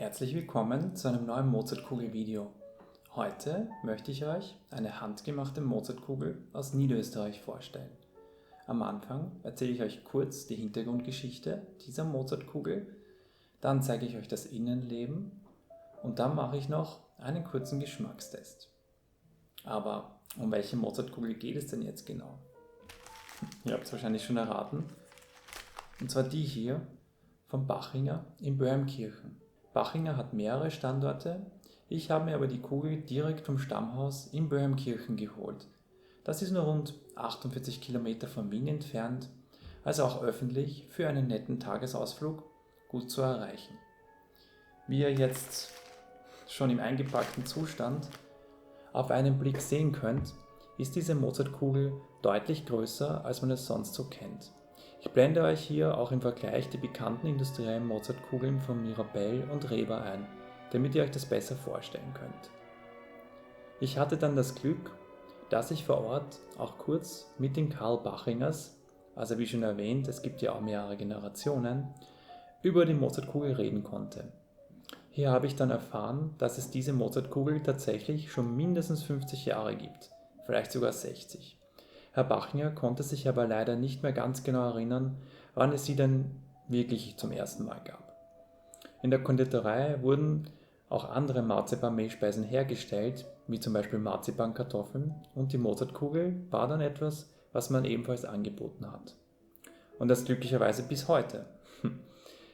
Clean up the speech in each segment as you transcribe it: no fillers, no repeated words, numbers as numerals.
Herzlich willkommen zu einem neuen Mozartkugel-Video. Heute möchte ich euch eine handgemachte Mozartkugel aus Niederösterreich vorstellen. Am Anfang erzähle ich euch kurz die Hintergrundgeschichte dieser Mozartkugel, dann zeige ich euch das Innenleben und dann mache ich noch einen kurzen Geschmackstest. Aber um welche Mozartkugel geht es denn jetzt genau? Ihr habt es wahrscheinlich schon erraten. Und zwar die hier von Bachinger in Böhmkirchen. Bachinger hat mehrere Standorte, ich habe mir aber die Kugel direkt vom Stammhaus in Böhmkirchen geholt. Das ist nur rund 48 Kilometer von Wien entfernt, also auch öffentlich für einen netten Tagesausflug gut zu erreichen. Wie ihr jetzt schon im eingepackten Zustand auf einen Blick sehen könnt, ist diese Mozartkugel deutlich größer, als man es sonst so kennt. Ich blende euch hier auch im Vergleich die bekannten industriellen Mozartkugeln von Mirabell und Reber ein, damit ihr euch das besser vorstellen könnt. Ich hatte dann das Glück, dass ich vor Ort auch kurz mit den Karl Bachingers, also wie schon erwähnt, es gibt ja auch mehrere Generationen, über die Mozartkugel reden konnte. Hier habe ich dann erfahren, dass es diese Mozartkugel tatsächlich schon mindestens 50 Jahre gibt, vielleicht sogar 60. Herr Bachinger konnte sich aber leider nicht mehr ganz genau erinnern, wann es sie denn wirklich zum ersten Mal gab. In der Konditorei wurden auch andere Marzipan-Mehlspeisen hergestellt, wie zum Beispiel Marzipankartoffeln, und die Mozartkugel war dann etwas, was man ebenfalls angeboten hat. Und das glücklicherweise bis heute.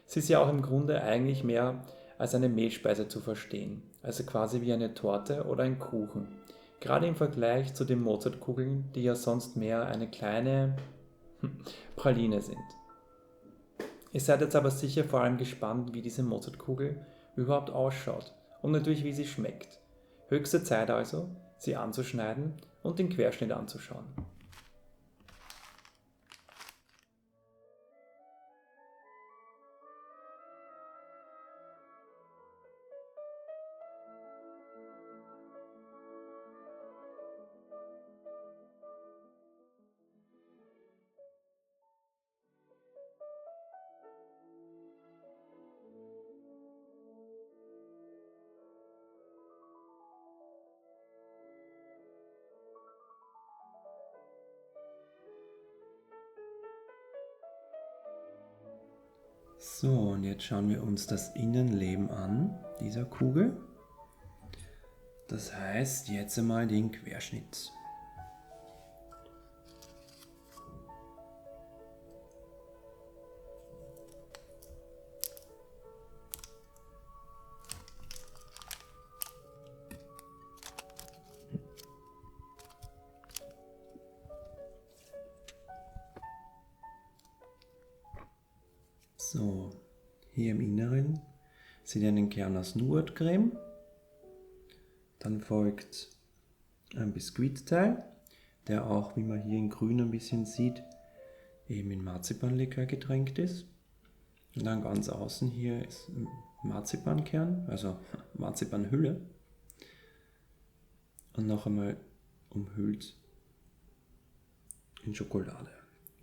Sie ist ja auch im Grunde eigentlich mehr als eine Mehlspeise zu verstehen, also quasi wie eine Torte oder ein Kuchen. Gerade im Vergleich zu den Mozartkugeln, die ja sonst mehr eine kleine Praline sind. Ihr seid jetzt aber sicher vor allem gespannt, wie diese Mozartkugel überhaupt ausschaut und natürlich wie sie schmeckt. Höchste Zeit also, sie anzuschneiden und den Querschnitt anzuschauen. So, und jetzt schauen wir uns das Innenleben an, dieser Kugel. Das heißt, jetzt einmal den Querschnitt. So, hier im Inneren seht ihr einen Kern aus Nougatcreme. Dann folgt ein Biskuitteil, der auch, wie man hier in grün ein bisschen sieht, eben in Marzipanlikör getränkt ist. Und dann ganz außen hier ist ein Marzipankern, also Marzipanhülle. Und noch einmal umhüllt in Schokolade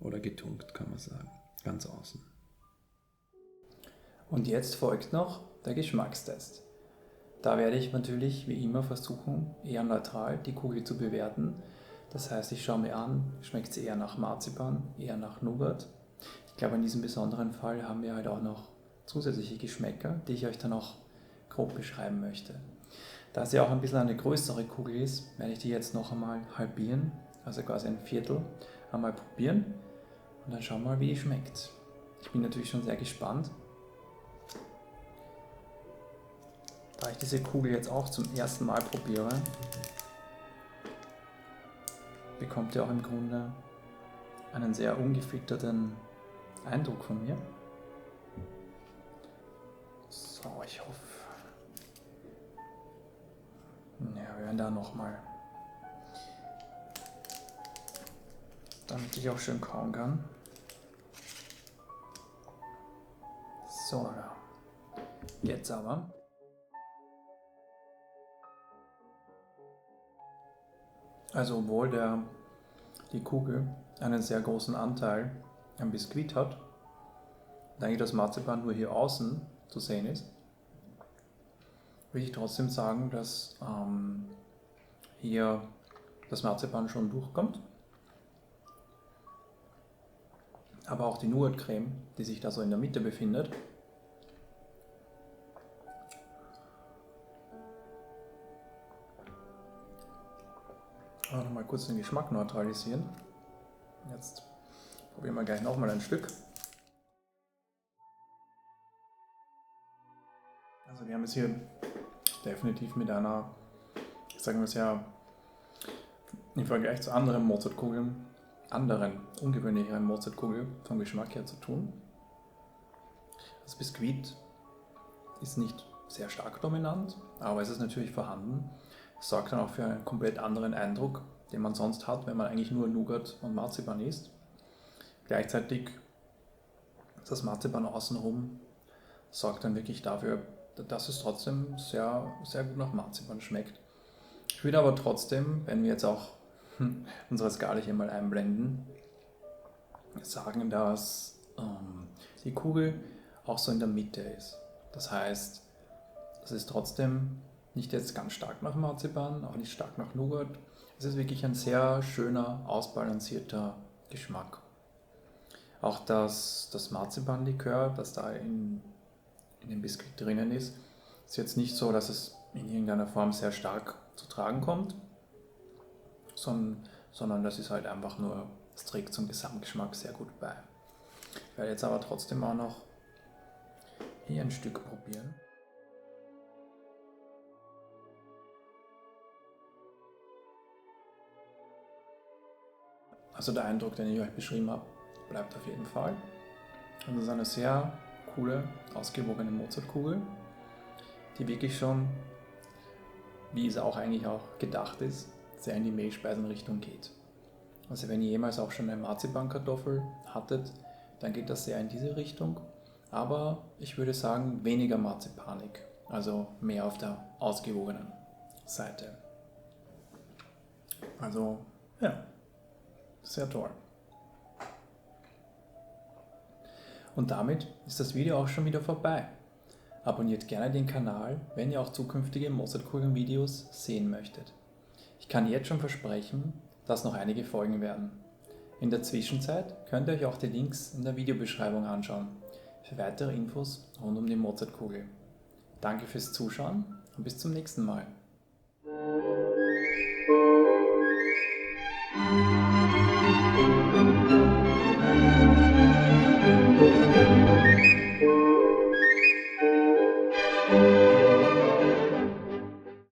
oder getunkt, kann man sagen, ganz außen. Und jetzt folgt noch der Geschmackstest. Da werde ich natürlich wie immer versuchen, eher neutral die Kugel zu bewerten. Das heißt, ich schaue mir an, schmeckt sie eher nach Marzipan, eher nach Nougat. Ich glaube, in diesem besonderen Fall haben wir halt auch noch zusätzliche Geschmäcker, die ich euch dann auch grob beschreiben möchte. Da sie auch ein bisschen eine größere Kugel ist, werde ich die jetzt noch einmal halbieren, also quasi ein Viertel, einmal probieren und dann schauen wir mal, wie die schmeckt. Ich bin natürlich schon sehr gespannt. Da ich diese Kugel jetzt auch zum ersten Mal probiere, bekommt ihr auch im Grunde einen sehr ungefilterten Eindruck von mir. So, ich hoffe, ja, wir werden da nochmal, damit ich auch schön kauen kann. So, ja. Jetzt aber. Also obwohl die Kugel einen sehr großen Anteil am Biskuit hat, da eigentlich das Marzipan nur hier außen zu sehen ist, will ich trotzdem sagen, dass hier das Marzipan schon durchkommt. Aber auch die Nougat-Creme, die sich da so in der Mitte befindet. Nochmal kurz den Geschmack neutralisieren. Jetzt probieren wir gleich nochmal ein Stück. Also wir haben es hier definitiv mit einer, ich sage mal sehr, im Vergleich zu anderen Mozartkugeln, ungewöhnlicheren Mozartkugel vom Geschmack her zu tun. Das Biskuit ist nicht sehr stark dominant, aber es ist natürlich vorhanden. Es sorgt dann auch für einen komplett anderen Eindruck, den man sonst hat, wenn man eigentlich nur Nougat und Marzipan isst. Gleichzeitig das Marzipan außenrum sorgt dann wirklich dafür, dass es trotzdem sehr, sehr gut nach Marzipan schmeckt. Ich würde aber trotzdem, wenn wir jetzt auch unsere Skala hier mal einblenden, sagen, dass die Kugel auch so in der Mitte ist. Das heißt, es ist trotzdem nicht jetzt ganz stark nach Marzipan, auch nicht stark nach Nougat. Es ist wirklich ein sehr schöner, ausbalancierter Geschmack. Auch das Marzipanlikör, das da in dem Biskuit drinnen ist jetzt nicht so, dass es in irgendeiner Form sehr stark zu tragen kommt, sondern das ist halt einfach nur, es trägt zum Gesamtgeschmack sehr gut bei. Ich werde jetzt aber trotzdem auch noch hier ein Stück probieren. Also der Eindruck, den ich euch beschrieben habe, bleibt auf jeden Fall. Und das ist eine sehr coole, ausgewogene Mozartkugel, die wirklich schon, wie es auch eigentlich auch gedacht ist, sehr in die Mehlspeisenrichtung geht. Also wenn ihr jemals auch schon eine Marzipankartoffel hattet, dann geht das sehr in diese Richtung. Aber ich würde sagen, weniger marzipanig, also mehr auf der ausgewogenen Seite. Also ja, sehr toll. Und damit ist das Video auch schon wieder vorbei. Abonniert gerne den Kanal, wenn ihr auch zukünftige Mozartkugeln-Videos sehen möchtet. Ich kann jetzt schon versprechen, dass noch einige folgen werden. In der Zwischenzeit könnt ihr euch auch die Links in der Videobeschreibung anschauen, für weitere Infos rund um die Mozartkugel. Danke fürs Zuschauen und bis zum nächsten Mal. Thank you.